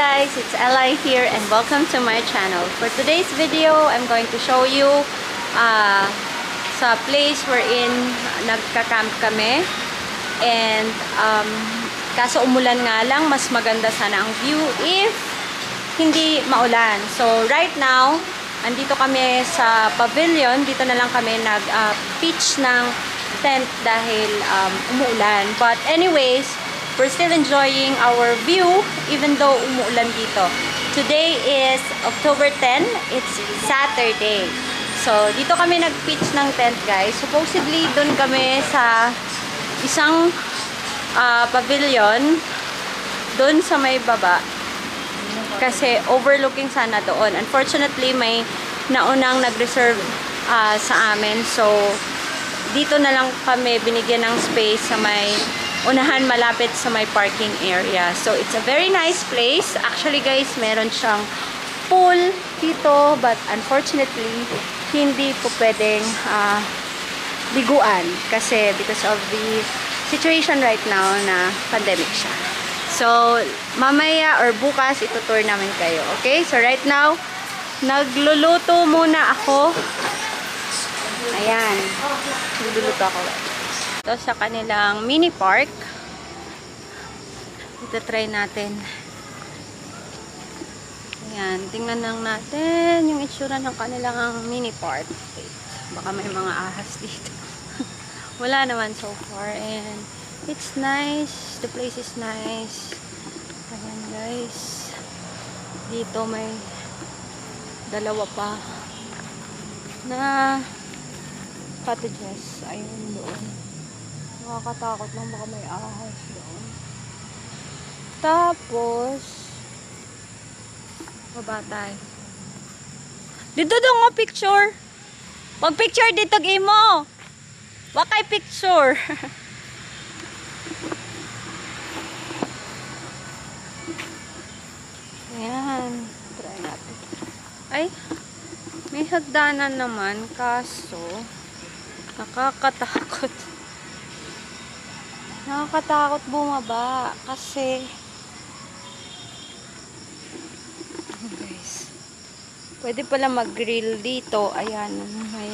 guys, it's Eli here and welcome to my channel. For today's video, I'm going to show you sa place wherein nagka-camp kami. And kaso umulan nga lang, mas maganda sana ang view if hindi maulan. So right now, andito kami sa pavilion. Dito na lang kami nag-pitch ng tent dahil umuulan. But anyways, we're still enjoying our view even though umuulan dito. Today is October 10. It's Saturday. So, dito kami nag-pitch ng tent, guys. Supposedly, doon kami sa isang pavilion. Doon sa may baba. Kasi overlooking sana doon. Unfortunately, may naunang nag-reserve sa amin. So, dito na lang kami binigyan ng space sa may unahan malapit sa may parking area. So, it's a very nice place. Actually, guys, meron siyang pool dito. But, unfortunately, hindi po pwedeng liguan. Kasi, because of the situation right now na pandemic siya. So, mamaya or bukas, itutour namin kayo. Okay? So, right now, nagluluto muna ako. Ayan. Nagluluto ako. Ito sa kanilang mini park. Ito try natin. Ayan, tingnan lang natin yung itsura ng kanilang mini park. Wait, baka may mga ahas dito. Wala naman so far and it's nice. The place is nice. Ayan guys. Dito may dalawa pa na cottages. Ayun doon. Nakakatakot lang, baka may ahas doon. Tapos, baba tayo. Dito daw nga picture. Pag picture dito, game mo. Wakay picture. Ayan. Try natin. Ay, may hagdanan naman. Kaso, nakakatakot. Nakakatakot bumaba kasi guys, pwede pala mag-grill dito. Ayan, may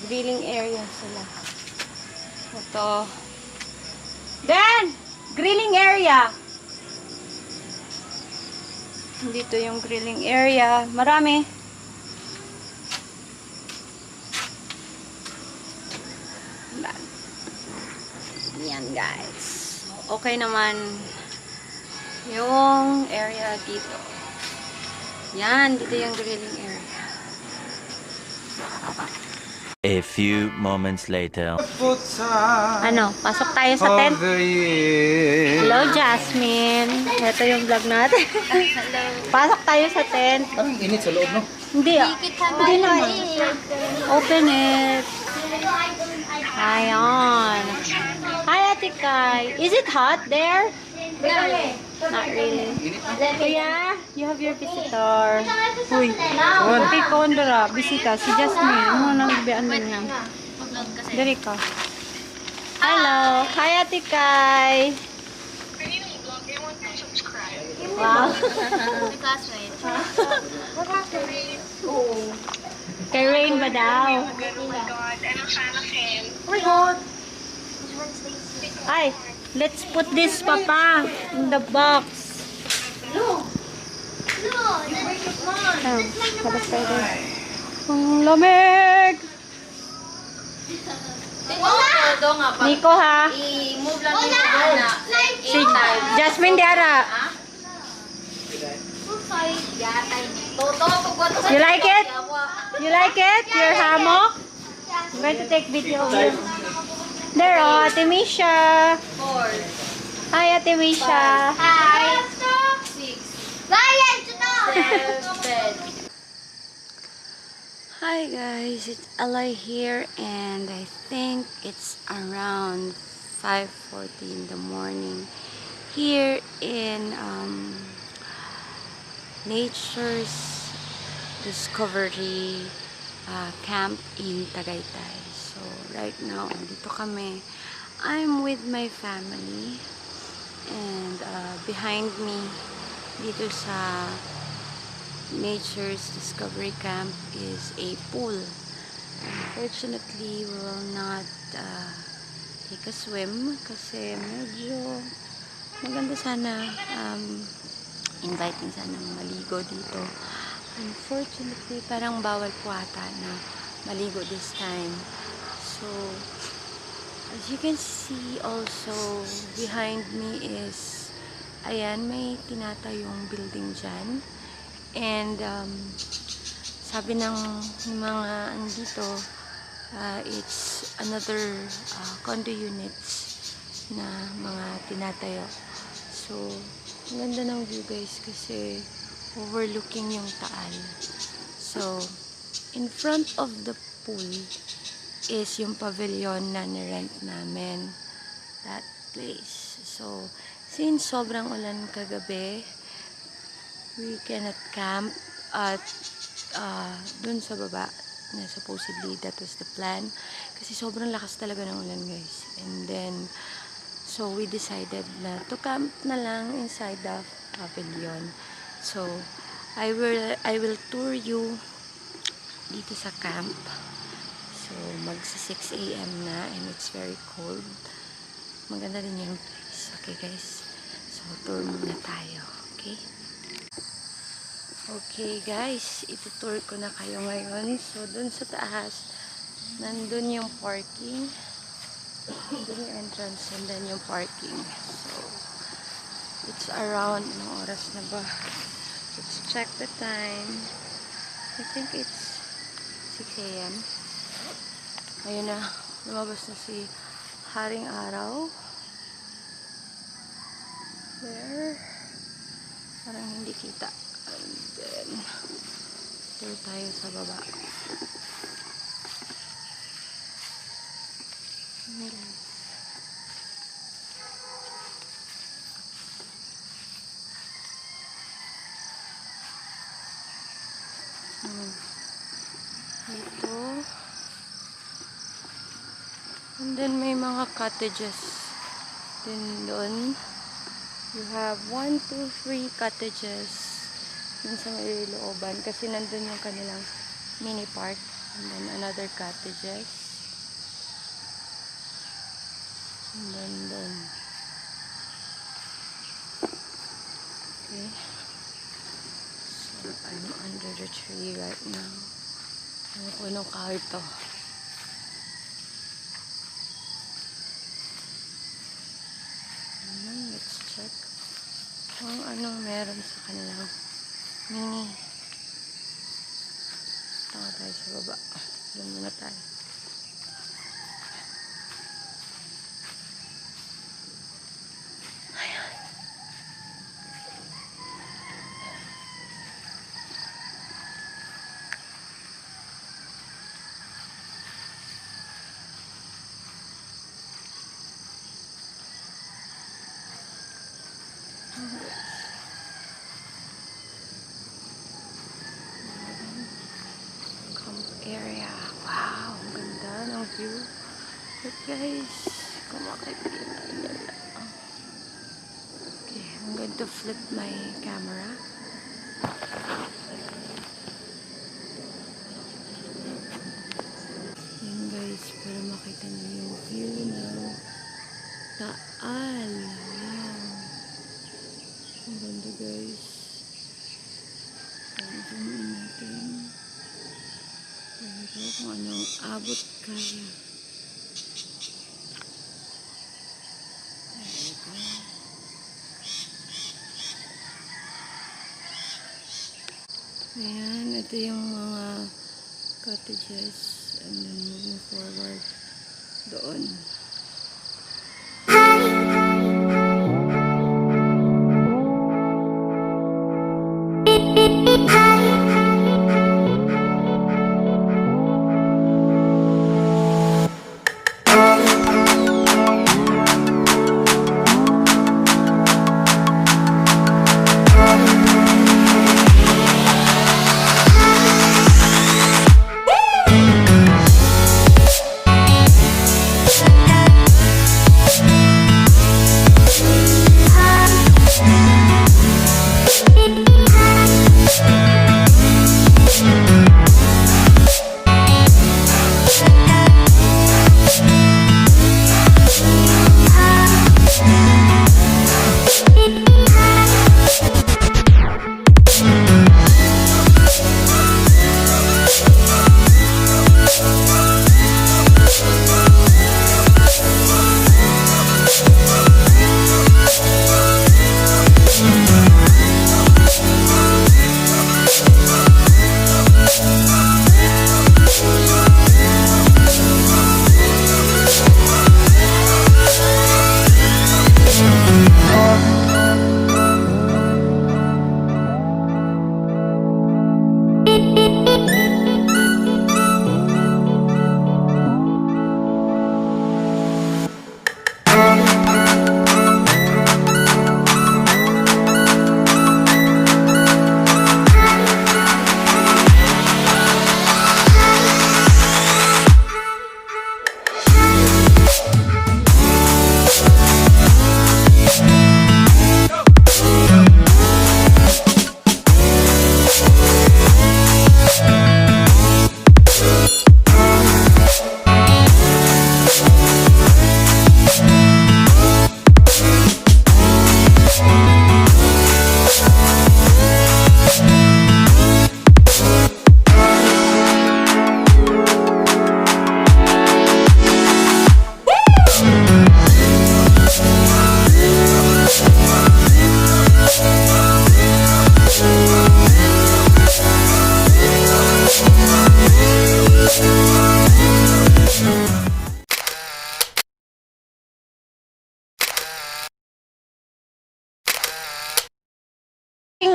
grilling area sila. Ito. Dan! Grilling area! Dito yung grilling area. Marami. Yan guys. Okay naman yung area dito. Yan, dito yung grilling area. A few moments later. Ano, pasok tayo sa tent. Hello Jasmine. Ito yung vlog natin. Hello. Pasok tayo sa tent. Ang init sa loob, no? Hindi naman. Open it. Ayan. Hi, Ate Kai. Is it hot there? Not really. Kuya, you have your visitor. Uy. Okay, kondora. Bisita. Si Jasmine. Ano nang bibian din lang. Dari ka. Hello. Hi, Ate Kai. Wow. My classmate. Kay Rain ba daw? Oh my god, I'm a fan of him. Oh my god. Ay, let's put this papa in the box. No. No, that's mine. Oh, labas tayo doon. Ang lamig! Nico ha? I-move lang dito na. Si Jasmine Diara. You like it? You like it? Your hammock? I'm going to take video of you. There, oh, Ate Misha. Hi, Ate Misha. Hi. 6. Ryan, Hi guys, it's Eli here and I think it's around 5:40 in the morning here in Nature's Discovery Camp in Tagaytay. So right now, andito kami. I'm with my family and behind me dito sa Nature's Discovery Camp is a pool. Unfortunately, we will not take a swim kasi medyo maganda sana, inviting sana maligo dito. Unfortunately, parang bawal po ata na maligo this time. So, as you can see also, behind me is, ayan, may tinatayong building dyan. And, sabi ng mga andito, it's another condo units na mga tinatayo. So, ang ganda ng view guys kasi overlooking yung Taal. So, in front of the pool is yung pavilion na nirent namin. That place. So, since sobrang ulan kagabi, we cannot camp at dun sa baba na supposedly that was the plan. Kasi sobrang lakas talaga ng ulan guys. And then, so we decided na to camp na lang inside the pavilion. So, I will tour you dito sa camp. So, magsa 6 AM na and it's very cold. Maganda rin yung place. Okay guys? So, tour muna tayo. Okay? Okay guys, itutour ko na kayo ngayon. So, dun sa taas, nandun yung parking. Nandun yung entrance and then yung parking. So, it's around, anong oras na ba? Let's check the time. I think it's 6 AM. Ayun na, lumabas na si Haring Araw. There. Parang hindi kita. And then, tour tayo sa baba. Dito. And then, may mga cottages din doon. You have 1, 2, 3 cottages dun sa may looban kasi nandun yung kanilang mini park and then another cottages and then dun. Okay, so I'm under the tree right now. Ano ko nung kahoy to. Let's check kung anong meron sa kanilang mini. Tama tayo sa baba. Doon muna tayo. Ayan. Area. Wow, ang ganda ng view. Look guys, kung makikita nyo lang. Okay, I'm going to flip my camera. Yan guys, para makita nyo yung view ng Taal. Wow. Ang ganda guys. Zoom in natin. Ito kung anong abot kaya. Ayan, ito yung mga cottages and then moving forward doon.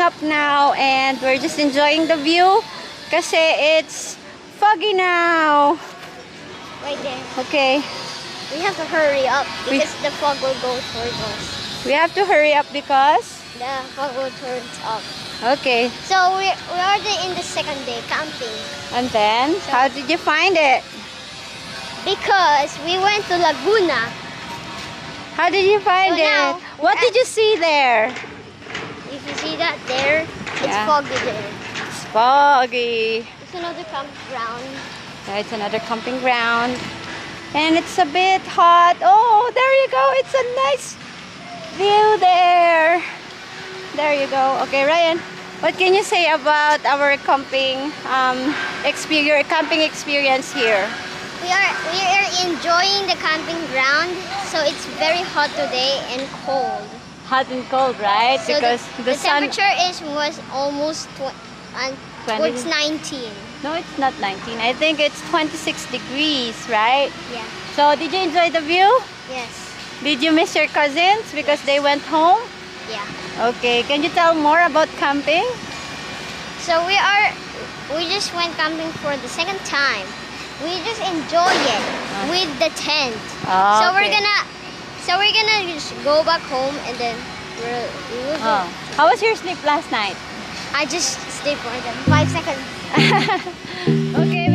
waking up now and we're just enjoying the view kasi it's foggy now. Right there. Okay, We have to hurry up because the fog will go towards us. we have to hurry up because... The fog will towards up. Okay, So we're already in the second day camping and then, how did you find it? because we went to Laguna. How did you find So it? now, What did you see there? If you see that there, it's Yeah. foggy there. It's foggy. It's another campground. Yeah, it's another camping ground. And it's a bit hot. Oh, there you go. It's a nice view there. There you go. Okay, Ryan, what can you say about our camping experience here? We are enjoying the camping ground. So it's very hot today and cold. Hot and cold, right? So because the sun... temperature was almost 20. it's 19. No, it's not 19. I think it's 26 degrees, right? Yeah. So, did you enjoy the view? Yes. Did you miss your cousins because they went home? Yeah. Okay, can you tell more about camping? So we just went camping for the second time. We just enjoy it with the tent. Oh, So we're okay. gonna just go back home and then we will go. Oh. How was your sleep last night? I just stayed for them 5 seconds. Okay.